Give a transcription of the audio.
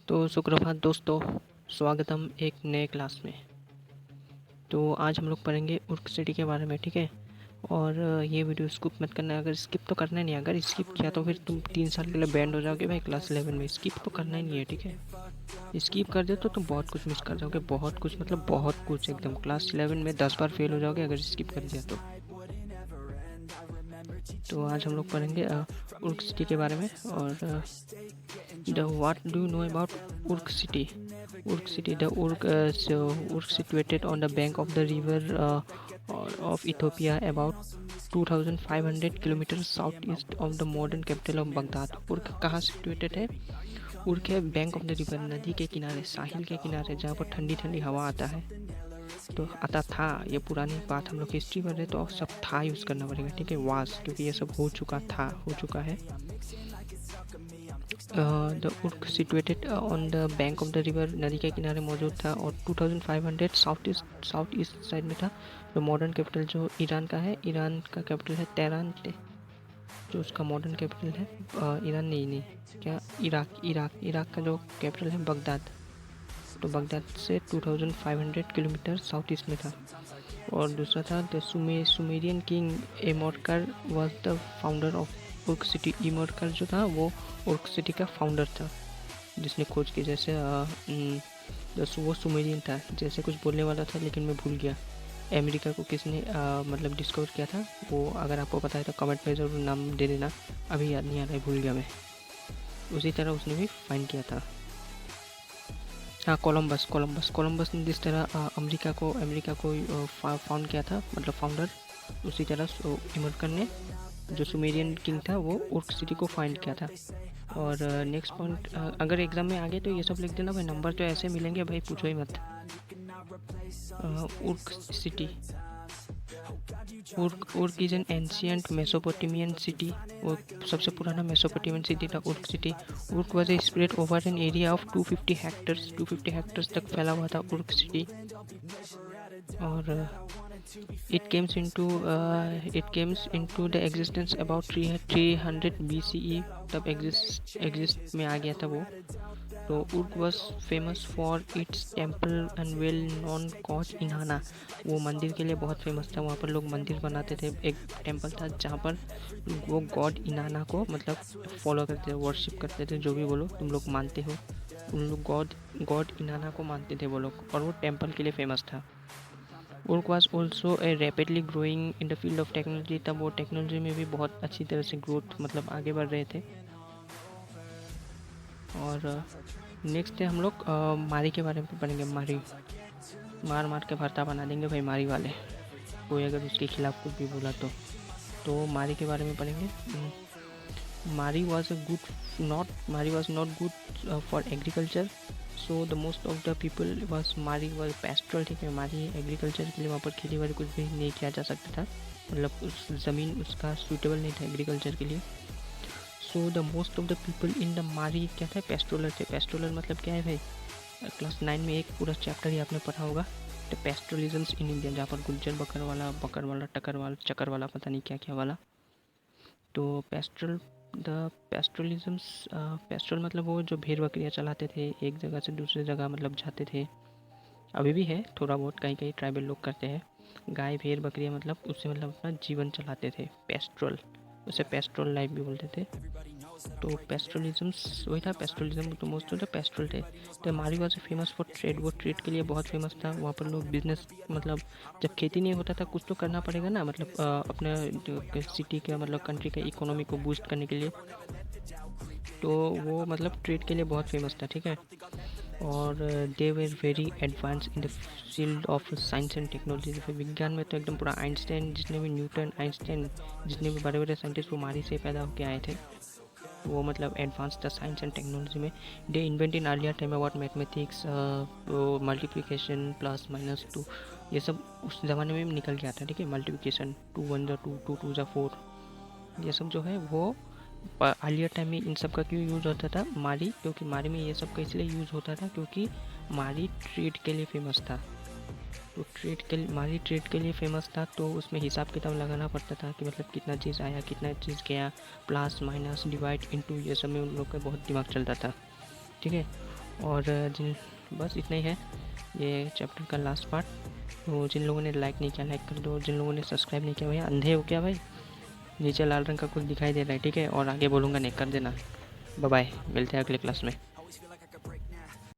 तो सुप्रभात दोस्तों, स्वागतम एक नए क्लास में। तो आज हम लोग पढ़ेंगे उर्क सिटी के बारे में, ठीक है। और ये वीडियो स्किप मत करना। अगर स्किप तो करना नहीं, अगर स्किप किया तो फिर तुम 3 साल के लिए बैंड हो जाओगे भाई क्लास 11 में। स्किप तो करना ही नहीं है, ठीक है। स्किप कर दे तो तुम बहुत कुछ मिस कर जाओगे, बहुत कुछ मतलब बहुत कुछ एकदम। क्लास 11 में 10 बार फेल हो जाओगे अगर स्किप कर दिया तो आज हम लोग पढ़ेंगे उर्क सिटी के बारे में। और what do you know about Urk city? Urk city, the Urk situated on the bank of the river of Ethiopia, about 2500 kilometers southeast of the modern capital of Baghdad. उर्क कहाँ सिचुएटेड है? उर्क है bank of the river, नदी के किनारे, साहिल के किनारे, जहाँ पर ठंडी ठंडी हवा आता है। तो आता था, ये पुरानी बात हम लोग हिस्ट्री पढ़ रहे तो सब था यूज़ करना पड़ेगा, ठीक है। वास, क्योंकि ये सब हो चुका है। The Uruk situated on the bank of the river, नदी के किनारे मौजूद था। और 2500 साउथ ईस्ट साइड में था। जो मॉडर्न कैपिटल जो ईरान का है, ईरान का कैपिटल है तेहरान, जो उसका मॉडर्न कैपिटल है। ईरान नहीं क्या, इराक का जो कैपिटल है बगदाद। तो बगदाद से 2500 किलोमीटर साउथ ईस्ट में था। और दूसरा था the Sumerian king Enmerkar was the founder of Uruk city. Enmerkar जो था वो उर्क सिटी का फाउंडर था, जिसने खोज की। जैसे वो सुमेरियन था, जैसे कुछ बोलने वाला था लेकिन मैं भूल गया। अमेरिका को किसने मतलब डिस्कवर किया था वो, अगर आपको पता है तो कमेंट में ज़रूर नाम दे देना। अभी याद नहीं आ रहा है, भूल गया मैं। उसी तरह उसने भी फाइंड किया था। हाँ, कोलंबस ने जिस तरह अमेरिका को फाउंड किया था, मतलब फाउंडर, उसी तरह इमरकन ने जो सुमेरियन किंग था वो उर्क सिटी को फाइंड किया था। और नेक्स्ट पॉइंट, अगर एग्जाम में आ गए तो ये सब लिख देना भाई, नंबर तो ऐसे मिलेंगे भाई, पूछो ही मत। Uruk city, Uruk is an ancient Mesopotamian city. वो सबसे पुराना मेसोपोटामियन सिटी था Uruk city. Uruk was spread over an area of 250 hectares तक फैला हुआ था उर्क सिटी। और it comes into the existence about 300 BCE, तब exist में आ गया था वो। तो उर्क was famous for its temple and well known god इनाना। वो मंदिर के लिए बहुत फेमस था, वहाँ पर लोग मंदिर बनाते थे। एक टेम्पल था जहाँ पर वो गॉड इनाना को मतलब फॉलो करते थे, वर्शिप करते थे, जो भी बोलो तुम लोग मानते हो। उन लोग गॉड इनाना को मानते थे वो लोग, और वो टेम्पल के लिए फेमस था। Uruk was also a rapidly growing in the field of technology. तब वो टेक्नोलॉजी में भी बहुत अच्छी तरह से ग्रोथ मतलब आगे बढ़ रहे थे। और नेक्स्ट है हम लोग मारी के बारे में पढ़ेंगे। मारी मार के भरता बना देंगे भाई मारी वाले, कोई अगर उसके खिलाफ कुछ भी बोला तो मारी के बारे में पढ़ेंगे। मारी was not good for agriculture, so the most of the people मारी वॉज पेस्ट्रल, ठीक है। मारी एग्रीकल्चर के लिए, वहाँ पर खेती बाड़ी कुछ भी नहीं किया जा सकता था, मतलब उस ज़मीन उसका सूटेबल नहीं था एग्रीकल्चर के लिए। So the most of the people in the मारी क्या था, पेस्ट्रोलर थे। पेस्ट्रोलर मतलब क्या है भाई, क्लास 9 में एक पूरा चैप्टर ही आपने पढ़ा होगा, द पेस्ट्रोलिज्म्स इन इंडिया, जहाँ पर गुज्जर बकर वाला चक्कर वाला पता नहीं क्या क्या वाला। तो पेस्ट्रोल मतलब वो जो भेड़ बकरियाँ चलाते थे, एक जगह से दूसरी जगह मतलब जाते थे। अभी भी है थोड़ा बहुत, कहीं ट्राइबल लोग करते हैं। गाय भेड़ बकरियाँ मतलब उससे मतलब अपना जीवन चलाते थे। उसे पेस्ट्रोल लाइफ भी बोलते थे। तो पेस्ट्रोलिज्म्स वही था, पेस्ट्रोलिज्म तो मोस्ट ऑफ द पेस्ट्रोल थे। तो मारी वॉज फेमस फॉर ट्रेड, वो ट्रेड के लिए बहुत फेमस था। वहाँ पर लोग बिजनेस मतलब जब खेती नहीं होता था कुछ तो करना पड़ेगा ना, मतलब अपने सिटी का मतलब कंट्री का इकोनॉमी को बूस्ट करने के लिए। तो वो मतलब ट्रेड के लिए बहुत फेमस था, ठीक है। और they were very advance in the field of science and technology. फिर विज्ञान में तो एकदम पूरा आइंस्टाइन, जितने भी बड़े बड़े साइंटिस्ट वो मारी से पैदा होकर आए थे। वो मतलब एडवांस था साइंस एंड टेक्नोलॉजी में। They invent in earlier time about mathematics, multiplication plus minus too, ये सब उस ज़माने में निकल गया था, ठीक है। मल्टीप्लिकेशन 2 1 2 2 2 4, ये सब जो है वो अर्लियर टाइम में इन सब का क्यों यूज़ होता था मारी, क्योंकि मारी में ये सब का इसलिए यूज़ होता था क्योंकि मारी ट्रेड के लिए फेमस था। तो मारी ट्रेड के लिए फेमस था, तो उसमें हिसाब किताब लगाना पड़ता था कि मतलब कितना चीज़ आया कितना चीज़ गया, प्लस माइनस डिवाइड इनटू, ये सब में उन लोग का बहुत दिमाग चलता था, ठीक है। और जिन बस इतना ही है ये चैप्टर का लास्ट पार्ट। तो जिन लोगों ने लाइक नहीं किया लाइक कर दो, जिन लोगों ने सब्सक्राइब नहीं किया भैया अंधे हो क्या भाई, नीचे लाल रंग का कुछ दिखाई दे रहा है ठीक है, और आगे बोलूँगा नहीं कर देना। बाय बाय, मिलते हैं अगले क्लास में।